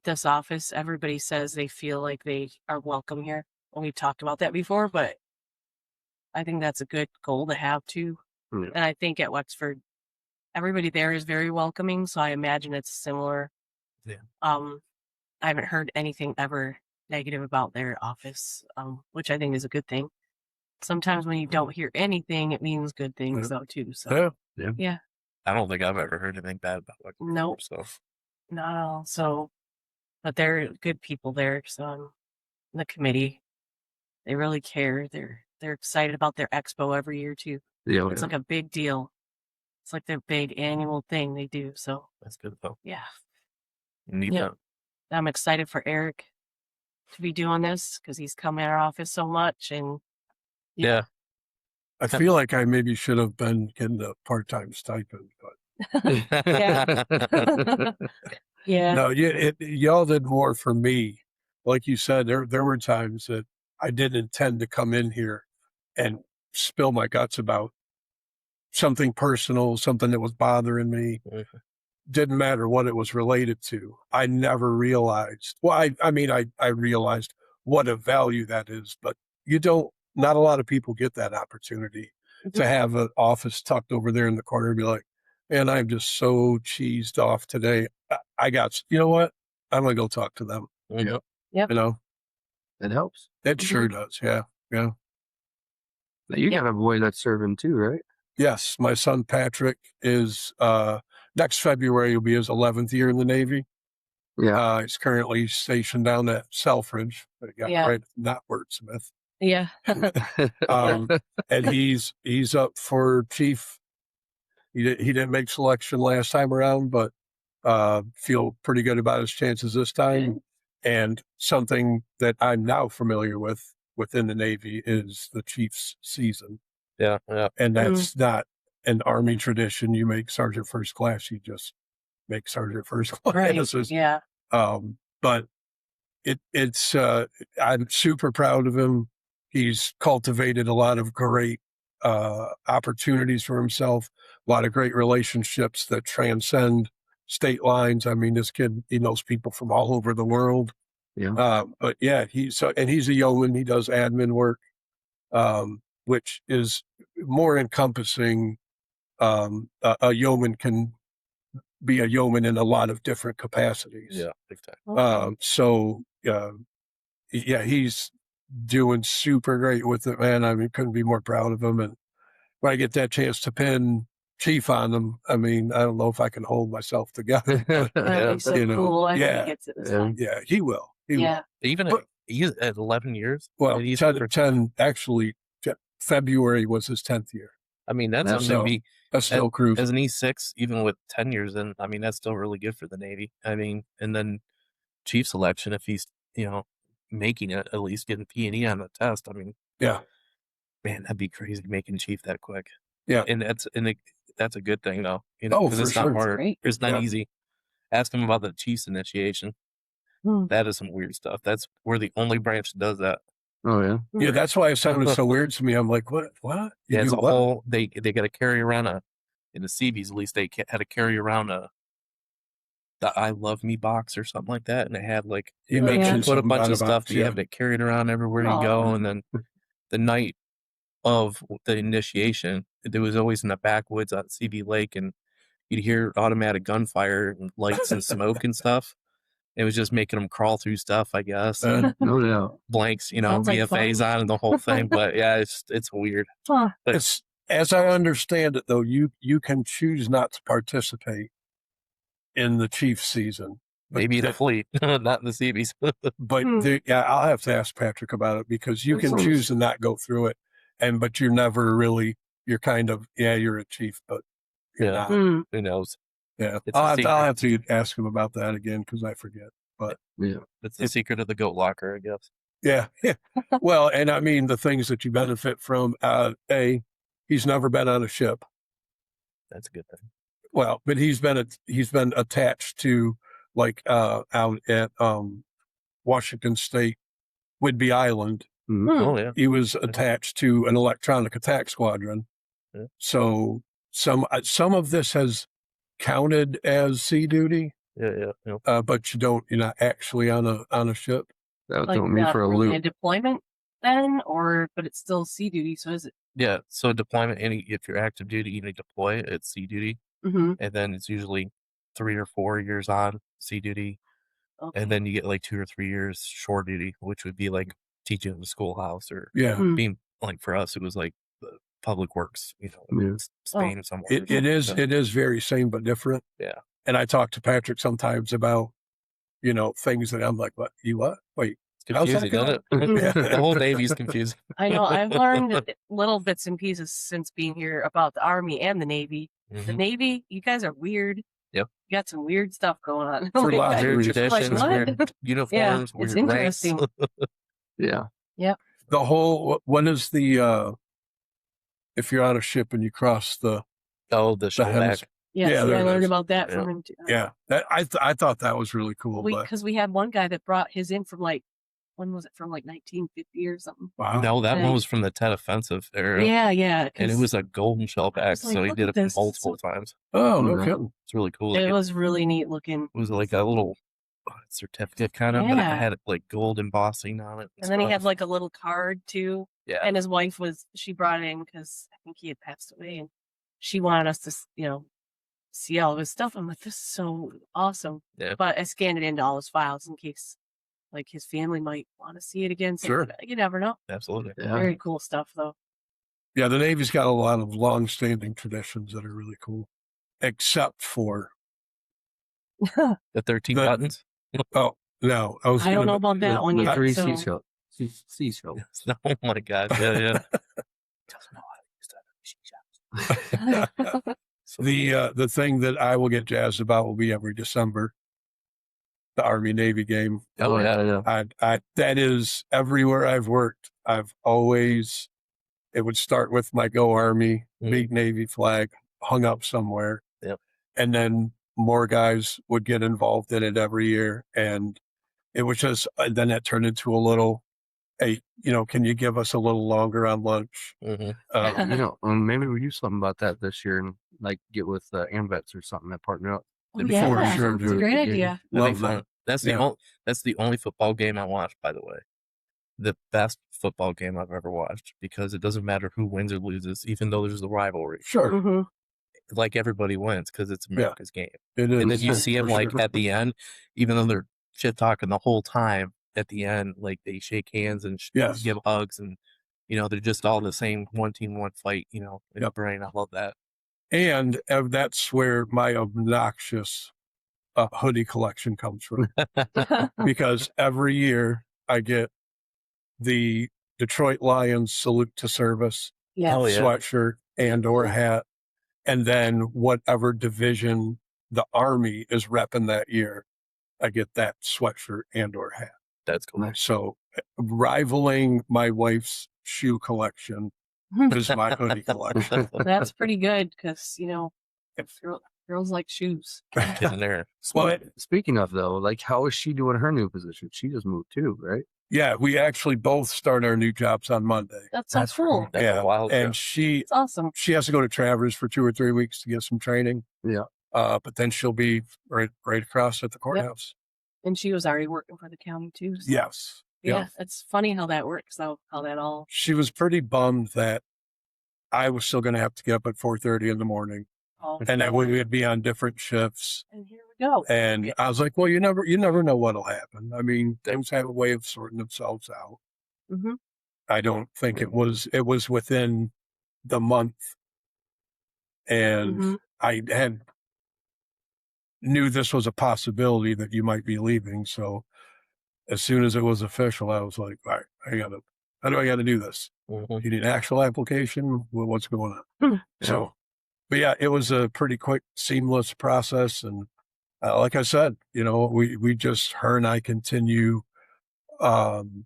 [SPEAKER 2] this office, everybody says they feel like they are welcome here. And we've talked about that before, but I think that's a good goal to have too. Yeah. And I think at Wexford, everybody there is very welcoming, so I imagine it's similar.
[SPEAKER 1] Yeah.
[SPEAKER 2] I haven't heard anything ever negative about their office, which I think is a good thing. Sometimes when you don't hear anything, it means good things though too. So yeah.
[SPEAKER 1] I don't think I've ever heard anything bad about Wexford.
[SPEAKER 2] Nope.
[SPEAKER 1] So
[SPEAKER 2] not at all. So, but they're good people there. So on the committee, they really care. They're excited about their expo every year too.
[SPEAKER 3] Yeah,
[SPEAKER 2] it's like a big deal. It's like their big annual thing they do. So
[SPEAKER 1] that's good though.
[SPEAKER 2] Yeah.
[SPEAKER 1] That.
[SPEAKER 2] I'm excited for Eric to be doing this because he's come in our office so much, and
[SPEAKER 4] I feel like I maybe should have been getting a part-time stipend, but no, y'all did more for me. Like you said, there were times that I didn't intend to come in here and spill my guts about something personal, something that was bothering me. Didn't matter what it was related to. I never realized. Well, I realized what a value that is, but not a lot of people get that opportunity to have an office tucked over there in the corner and be like, man, I'm just so cheesed off today. You know what? I'm going to go talk to them.
[SPEAKER 2] Yep.
[SPEAKER 4] You know?
[SPEAKER 3] It helps.
[SPEAKER 4] It sure does. Yeah. Yeah.
[SPEAKER 3] Now you got a boy that's serving too, right?
[SPEAKER 4] Yes. My son, Patrick, is, next February will be his 11th year in the Navy.
[SPEAKER 3] Yeah.
[SPEAKER 4] He's currently stationed down at Selfridge. Right, not wordsmith.
[SPEAKER 2] Yeah.
[SPEAKER 4] And he's up for chief. He didn't make selection last time around, but feel pretty good about his chances this time. And something that I'm now familiar with within the Navy is the chief's season.
[SPEAKER 1] Yeah.
[SPEAKER 4] And that's not an Army tradition. You make Sergeant First Class. You just make Sergeant First Class.
[SPEAKER 2] Right. Yeah.
[SPEAKER 4] But it's I'm super proud of him. He's cultivated a lot of great opportunities for himself, a lot of great relationships that transcend state lines. I mean, this kid, he knows people from all over the world.
[SPEAKER 3] Yeah.
[SPEAKER 4] But yeah, he's a yeoman. He does admin work, which is more encompassing. A yeoman can be a yeoman in a lot of different capacities.
[SPEAKER 1] Yeah, big time.
[SPEAKER 4] Yeah, he's doing super great with it, man. I mean, couldn't be more proud of him. And when I get that chance to pin Chief on him, I mean, I don't know if I can hold myself together. But,
[SPEAKER 2] That'd be so cool. I hope he gets it this time.
[SPEAKER 4] yeah, he will. He will.
[SPEAKER 1] Even he's at 11 years.
[SPEAKER 4] Well, 10 actually, February was his 10th year.
[SPEAKER 1] I mean, that's something to be
[SPEAKER 4] that's still cruising.
[SPEAKER 1] As an E6, even with 10 years in, I mean, that's still really good for the Navy. I mean, and then Chief selection, if he's, making it, at least getting P&E on the test. I mean,
[SPEAKER 4] yeah,
[SPEAKER 1] man, that'd be crazy making Chief that quick.
[SPEAKER 4] Yeah.
[SPEAKER 1] And that's a good thing though. Because it's not hard. It's not easy. Ask him about the Chief's initiation. That is some weird stuff. We're the only branch that does that.
[SPEAKER 3] Oh yeah.
[SPEAKER 4] Yeah, that's why it sounded so weird to me. I'm like, what?
[SPEAKER 1] Yeah, it's a whole, they got to carry around in the CVs, at least they had to carry around the I Love Me box or something like that. And they had like,
[SPEAKER 4] you
[SPEAKER 1] put a bunch of stuff that you have to carry it around everywhere you go. And then the night of the initiation, it was always in the backwoods at CV Lake, and you'd hear automatic gunfire and lights and smoke and stuff. It was just making them crawl through stuff, I guess.
[SPEAKER 3] No doubt.
[SPEAKER 1] Blanks, VFAs on and the whole thing. But yeah, it's weird. But
[SPEAKER 4] as I understand it, though, you can choose not to participate in the Chief season.
[SPEAKER 1] Maybe the fleet, not in the CVs.
[SPEAKER 4] But I'll have to ask Patrick about it, because you can choose to not go through it, but you're never really. You're kind of you're a chief, but you're not.
[SPEAKER 1] Who knows?
[SPEAKER 4] Yeah, I'll have to ask him about that again, because I forget. But
[SPEAKER 1] that's the secret of the goat locker, I guess.
[SPEAKER 4] Yeah. Well, and I mean the things that you benefit from. He's never been on a ship.
[SPEAKER 1] That's a good thing.
[SPEAKER 4] Well, but he's been attached to, like, out at Washington State, Whidbey Island.
[SPEAKER 1] Oh yeah,
[SPEAKER 4] he was attached to an electronic attack squadron.
[SPEAKER 1] Yeah.
[SPEAKER 4] So some of this has counted as sea duty.
[SPEAKER 1] Yeah.
[SPEAKER 4] But you're not actually on a ship.
[SPEAKER 3] That would throw me for a loop.
[SPEAKER 2] A deployment then, but it's still sea duty. So is it?
[SPEAKER 1] Yeah. So deployment, if you're active duty, you need to deploy. It's sea duty.
[SPEAKER 2] Mm-hmm.
[SPEAKER 1] And then it's usually 3 or 4 years on sea duty. Okay. And then you get like 2 or 3 years shore duty, which would be like teaching in the schoolhouse, or being like, for us, it was like the public works, Spain or somewhere.
[SPEAKER 4] It is very same but different.
[SPEAKER 1] Yeah.
[SPEAKER 4] And I talk to Patrick sometimes about, things that I'm like, what? Wait.
[SPEAKER 1] It's confusing, doesn't it? The whole Navy's confusing.
[SPEAKER 2] I know. I've learned little bits and pieces since being here about the Army and the Navy.
[SPEAKER 1] Mm-hmm.
[SPEAKER 2] The Navy, you guys are weird.
[SPEAKER 1] Yep.
[SPEAKER 2] You got some weird stuff going on.
[SPEAKER 1] Weird traditions, weird uniforms, weird
[SPEAKER 2] it's interesting.
[SPEAKER 3] Yeah.
[SPEAKER 2] Yep.
[SPEAKER 4] The whole, when is the, if you're on a ship and you cross the
[SPEAKER 2] shipback. Yes, I learned about that from him too.
[SPEAKER 4] Yeah, I thought that was really cool.
[SPEAKER 2] Because we had one guy that brought his in from when was it, from 1950 or something?
[SPEAKER 1] Wow. No, that one was from the Tet Offensive era.
[SPEAKER 2] Yeah.
[SPEAKER 1] And it was a golden shellback, so he did it multiple times.
[SPEAKER 4] Oh, no kidding.
[SPEAKER 1] It's really cool.
[SPEAKER 2] It was really neat looking.
[SPEAKER 1] It was like a little certificate kind of, but it had like gold embossing on it.
[SPEAKER 2] And then he had like a little card too.
[SPEAKER 1] Yeah.
[SPEAKER 2] And his wife she brought it in because I think he had passed away, and she wanted us to, see all of his stuff. I'm like, this is so awesome.
[SPEAKER 1] Yeah.
[SPEAKER 2] But I scanned it into all his files in case like his family might want to see it again. So
[SPEAKER 4] sure.
[SPEAKER 2] You never know.
[SPEAKER 1] Absolutely.
[SPEAKER 3] Yeah.
[SPEAKER 2] Very cool stuff though.
[SPEAKER 4] Yeah, the Navy's got a lot of long-standing traditions that are really cool, except for
[SPEAKER 1] the 13 buttons.
[SPEAKER 4] Oh no,
[SPEAKER 2] I don't know about that one yet.
[SPEAKER 3] 3 seashells.
[SPEAKER 1] Oh my God! Yeah. Doesn't know how to use that.
[SPEAKER 4] The thing that I will get jazzed about will be every December, the Army Navy game.
[SPEAKER 1] Oh yeah.
[SPEAKER 4] I that is everywhere I've worked. I've always it would start with my Go Army, big Navy flag hung up somewhere.
[SPEAKER 1] Yep.
[SPEAKER 4] And then more guys would get involved in it every year. And it was just, then that turned into a little, hey, can you give us a little longer on lunch?
[SPEAKER 3] Maybe we do something about that this year and like get with AMVETS or something that partner up.
[SPEAKER 2] Oh, yeah,
[SPEAKER 4] sure,
[SPEAKER 2] it's a great idea.
[SPEAKER 4] Love that.
[SPEAKER 1] That's the only football game I watched, by the way. The best football game I've ever watched, because it doesn't matter who wins or loses, even though there's a rivalry.
[SPEAKER 4] Sure.
[SPEAKER 2] Mm-hmm.
[SPEAKER 1] Like everybody wins because it's America's game.
[SPEAKER 4] It is.
[SPEAKER 1] And then you see them like at the end, even though they're shit talking the whole time, at the end, like they shake hands and give hugs, and they're just all the same, one team, one fight. In the brain, I love that.
[SPEAKER 4] And that's where my obnoxious hoodie collection comes from, because every year I get the Detroit Lions salute to service sweatshirt and/or hat, and then whatever division the Army is repping that year, I get that sweatshirt and/or hat.
[SPEAKER 1] That's cool.
[SPEAKER 4] So rivaling my wife's shoe collection is my hoodie collection.
[SPEAKER 2] That's pretty good because, girls like shoes.
[SPEAKER 1] Get in there.
[SPEAKER 3] Well, speaking of though, like how is she doing her new position? She just moved too, right?
[SPEAKER 4] Yeah, we actually both start our new jobs on Monday.
[SPEAKER 2] That's so cool.
[SPEAKER 1] That's wild.
[SPEAKER 4] And
[SPEAKER 2] it's awesome.
[SPEAKER 4] She has to go to Travers for 2 or 3 weeks to get some training.
[SPEAKER 3] Yeah.
[SPEAKER 4] But then she'll be right across at the courthouse.
[SPEAKER 2] Yep. And she was already working for the county too. So.
[SPEAKER 4] Yes.
[SPEAKER 2] Yeah, it's funny how that works, though. How that all.
[SPEAKER 4] She was pretty bummed that I was still going to have to get up at 4:30 in the morning, and that we would be on different shifts.
[SPEAKER 2] And here we go.
[SPEAKER 4] And I was like, "Well, you never know what'll happen. I mean, things have a way of sorting themselves out."
[SPEAKER 2] Mm-hmm.
[SPEAKER 4] I don't think it was within the month, and I knew this was a possibility that you might be leaving, so. As soon as it was official, I was like, all right, how do I got to do this? You need an actual application? Well, what's going on? So, but yeah, it was a pretty quick, seamless process. And like I said, we just, her and I continue to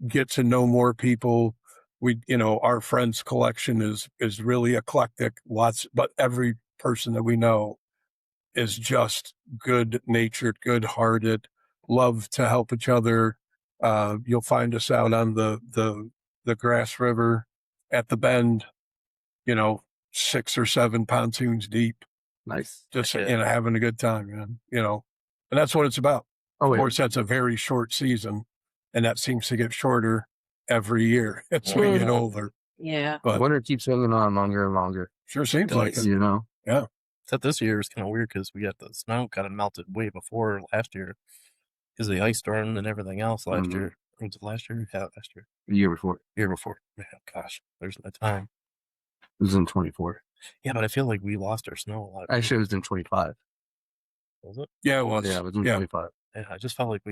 [SPEAKER 4] get to know more people. Our friends collection is really eclectic, but every person that we know is just good-natured, good-hearted, love to help each other. You'll find us out on the Grass River at the bend, 6 or 7 pontoons deep.
[SPEAKER 3] Nice.
[SPEAKER 4] Just, having a good time, man, and that's what it's about. Of course, that's a very short season, and that seems to get shorter every year as we get older.
[SPEAKER 2] Yeah.
[SPEAKER 4] But
[SPEAKER 3] winter keeps hanging on longer and longer.
[SPEAKER 4] Sure seems like it.
[SPEAKER 3] Yeah.
[SPEAKER 1] Except this year is kind of weird because we got the snow kind of melted way before last year because of the ice storm and everything else last year. Was it last year? Yeah, last year.
[SPEAKER 3] The year before.
[SPEAKER 1] Year before. Man, gosh, there's no time.
[SPEAKER 3] It was in 24.
[SPEAKER 1] Yeah, but I feel like we lost our snow a lot.
[SPEAKER 3] Actually, it was in 25.
[SPEAKER 1] Was it?
[SPEAKER 4] Yeah, it was.
[SPEAKER 3] Yeah, it was in 25.
[SPEAKER 1] Yeah, I just felt like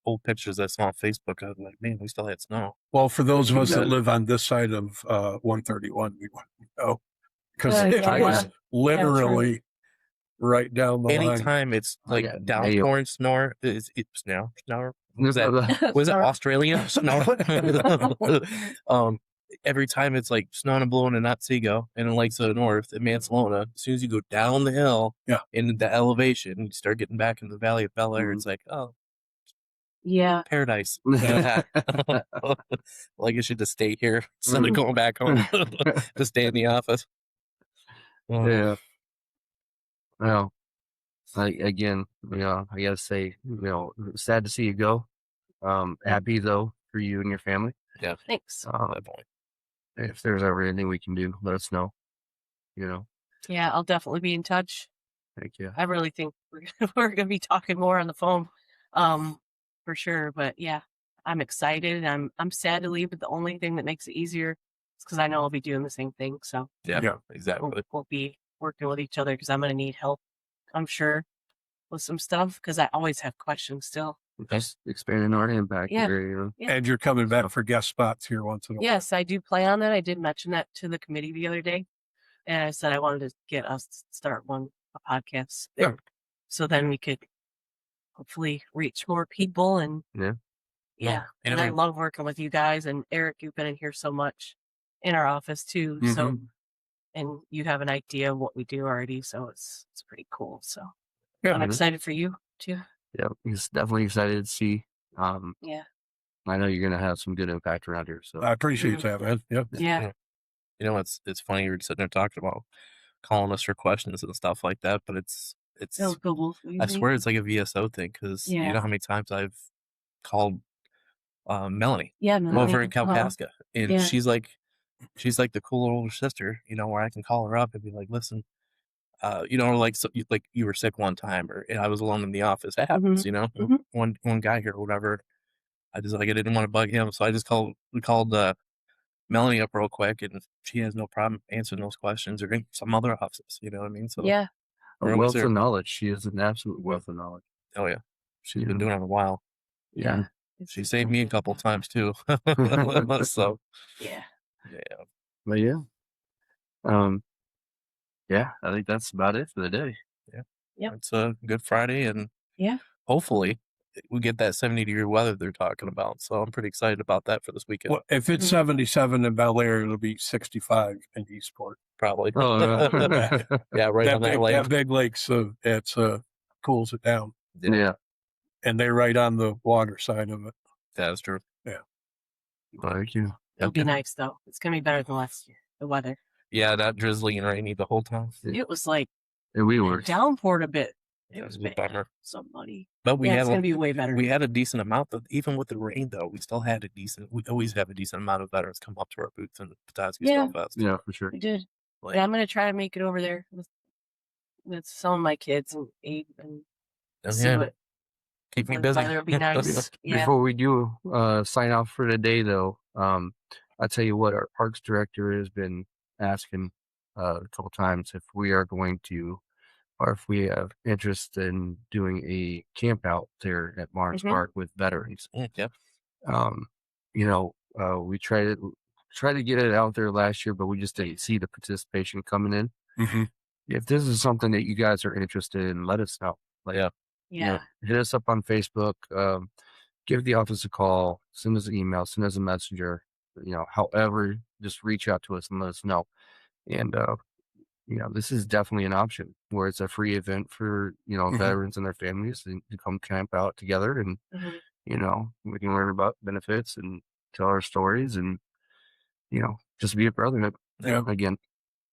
[SPEAKER 1] old pictures I saw on Facebook. I was like, man, we still had snow.
[SPEAKER 4] Well, for those of us that live on this side of 131, we wouldn't know because it was literally right down the line.
[SPEAKER 1] Anytime it's like downpouring snow, it's snow. Was it Australian snow? Every time it's like snowing and blowing in Otsego and in Lakes of the North in Mansalona, as soon as you go down the hill in the elevation, you start getting back in the Valley of Bel Air. It's like, paradise. Like I should just stay here instead of going back home. Just stay in the office.
[SPEAKER 3] Yeah. Well, I gotta say, sad to see you go. Happy though for you and your family.
[SPEAKER 1] Yeah.
[SPEAKER 2] Thanks.
[SPEAKER 3] If there's ever anything we can do, let us know.
[SPEAKER 2] Yeah, I'll definitely be in touch.
[SPEAKER 3] Thank you.
[SPEAKER 2] I really think we're gonna be talking more on the phone, for sure. But yeah, I'm excited. I'm sad to leave, but the only thing that makes it easier is because I know I'll be doing the same thing. So
[SPEAKER 1] yeah, exactly.
[SPEAKER 2] We'll be working with each other because I'm gonna need help, I'm sure, with some stuff because I always have questions still.
[SPEAKER 3] Just expanding our impact here,
[SPEAKER 4] And you're coming back for guest spots here once in a while.
[SPEAKER 2] Yes, I do plan on that. I did mention that to the committee the other day. And I said I wanted to get us to start a podcast there. So then we could hopefully reach more people and Yeah. And I love working with you guys. And Eric, you've been in here so much in our office too. So, and you have an idea of what we do already. So it's pretty cool. So I'm excited for you too.
[SPEAKER 3] Yeah, he's definitely excited to see.
[SPEAKER 2] Yeah.
[SPEAKER 3] I know you're gonna have some good impact around here. So
[SPEAKER 4] I appreciate that, man. Yep.
[SPEAKER 2] Yeah.
[SPEAKER 1] You know, it's funny you're sitting there talking about calling us for questions and stuff like that, but it's I swear it's like a VSO thing because you know how many times I've called Melanie over in Kalkaska, and she's like the cool older sister, you know, where I can call her up and be like, listen, you know, or like like you were sick one time, or I was alone in the office. It happens, you know. One guy here or whatever. I didn't want to bug him, so I just called Melanie up real quick, and she has no problem answering those questions, or in some other offices. You know what I mean? So
[SPEAKER 2] yeah.
[SPEAKER 3] a wealth of knowledge. She is an absolute wealth of knowledge.
[SPEAKER 1] Oh yeah, she's been doing it a while.
[SPEAKER 2] Yeah.
[SPEAKER 1] She saved me a couple times too. So
[SPEAKER 2] yeah.
[SPEAKER 3] But yeah, yeah, I think that's about it for the day.
[SPEAKER 1] Yeah.
[SPEAKER 2] Yep.
[SPEAKER 1] It's a good Friday, and hopefully we get that 70-degree weather they're talking about. So I'm pretty excited about that for this weekend.
[SPEAKER 4] Well, if it's 77 in Bel Air, it'll be 65 in Eastport.
[SPEAKER 1] Probably.
[SPEAKER 3] Oh,
[SPEAKER 1] yeah, right on that lake.
[SPEAKER 4] That big lake, so it cools it down.
[SPEAKER 3] Yeah.
[SPEAKER 4] And they're right on the water side of it.
[SPEAKER 1] That's true.
[SPEAKER 4] Yeah.
[SPEAKER 3] Thank you.
[SPEAKER 2] It'll be nice though. It's gonna be better than last year. The weather.
[SPEAKER 1] Yeah, not drizzly and rainy the whole time.
[SPEAKER 2] It was like
[SPEAKER 3] we were
[SPEAKER 2] downpoured a bit.
[SPEAKER 1] It was a bummer.
[SPEAKER 2] Somebody.
[SPEAKER 1] But
[SPEAKER 2] it's gonna be way better.
[SPEAKER 1] We had a decent amount of, even with the rain though, we still had we always have a decent amount of veterans come up to our booths in Petoskey Snowfest.
[SPEAKER 3] Yeah, for sure.
[SPEAKER 2] We did. But I'm gonna try to make it over there with some of my kids and Abe and see what.
[SPEAKER 1] Keep me busy.
[SPEAKER 2] It'll be nice.
[SPEAKER 3] Before we do sign off for today, though, I'll tell you what, our parks director has been asking a couple times if we are going to, or if we have interest in doing a camp out there at Barnes Park with veterans.
[SPEAKER 1] Yeah.
[SPEAKER 3] You know, we tried to get it out there last year, but we just didn't see the participation coming in. If this is something that you guys are interested in, let us know. You know, hit us up on Facebook, give the office a call, send us an email, send us a messenger, you know, however, just reach out to us and let us know. And, you know, this is definitely an option where it's a free event for, you know, veterans and their families to come camp out together. And, you know, we can learn about benefits and tell our stories and, you know, just be a brotherhood. Again.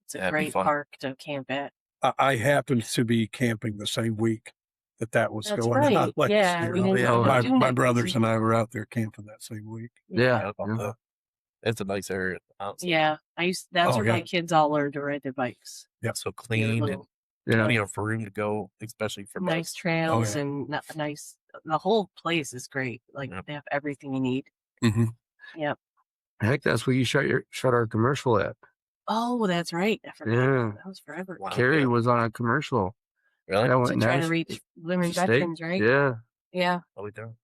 [SPEAKER 2] It's a great park to camp at.
[SPEAKER 4] I happened to be camping the same week that was
[SPEAKER 2] That's
[SPEAKER 4] going on.
[SPEAKER 2] right.
[SPEAKER 4] My brothers and I were out there camping that same week.
[SPEAKER 1] It's a nice area.
[SPEAKER 2] Yeah, that's where my kids all learned to ride their bikes.
[SPEAKER 1] Yeah, so clean and plenty of room to go, especially for
[SPEAKER 2] nice trails and nice. The whole place is great. Like they have everything you need. Yep.
[SPEAKER 3] Heck, that's where you shot our commercial at.
[SPEAKER 2] Oh, that's right. I forgot.
[SPEAKER 3] Yeah,
[SPEAKER 2] that was forever.
[SPEAKER 3] Wow. Carrie was on a commercial.
[SPEAKER 1] Really?
[SPEAKER 2] To try to reach women veterans, right?
[SPEAKER 3] Yeah.
[SPEAKER 2] Yeah.
[SPEAKER 1] Oh, we do.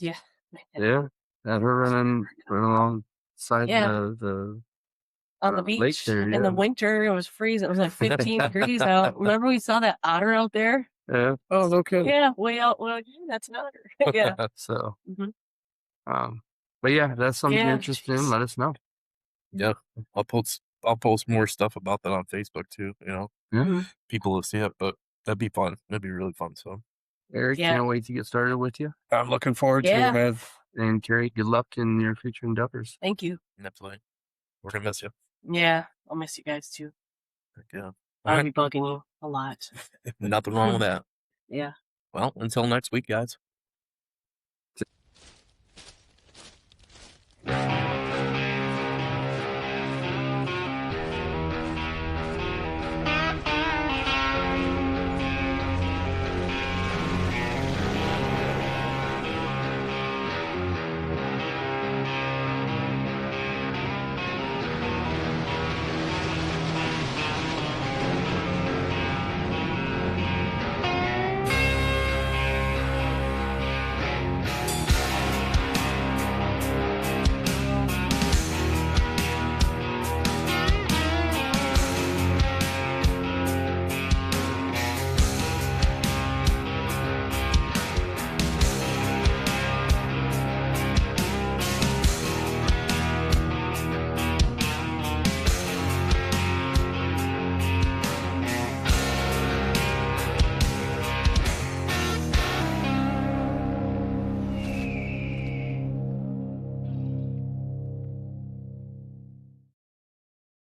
[SPEAKER 2] Yeah.
[SPEAKER 3] Yeah. Had her running alongside the
[SPEAKER 2] on the beach
[SPEAKER 3] lake there,
[SPEAKER 2] in the winter. It was freezing. It was like 15 degrees out. Remember we saw that otter out there?
[SPEAKER 3] Yeah.
[SPEAKER 4] Oh, okay.
[SPEAKER 2] Yeah, way out. Well, that's an otter. Yeah.
[SPEAKER 3] So, but yeah, that's something you're interested in. Let us know.
[SPEAKER 1] Yeah, I'll post more stuff about that on Facebook too. You know, people will see it, but that'd be fun. That'd be really fun. So,
[SPEAKER 3] Eric, can't wait to get started with you.
[SPEAKER 4] I'm looking forward to it, man.
[SPEAKER 3] And Carrie, good luck in your future endeavors.
[SPEAKER 2] Thank you.
[SPEAKER 1] Absolutely. We're gonna miss you.
[SPEAKER 2] Yeah, I'll miss you guys too.
[SPEAKER 1] Yeah.
[SPEAKER 2] I'll be bugging you a lot.
[SPEAKER 1] Nothing wrong with that.
[SPEAKER 2] Yeah.
[SPEAKER 1] Well, until next week, guys.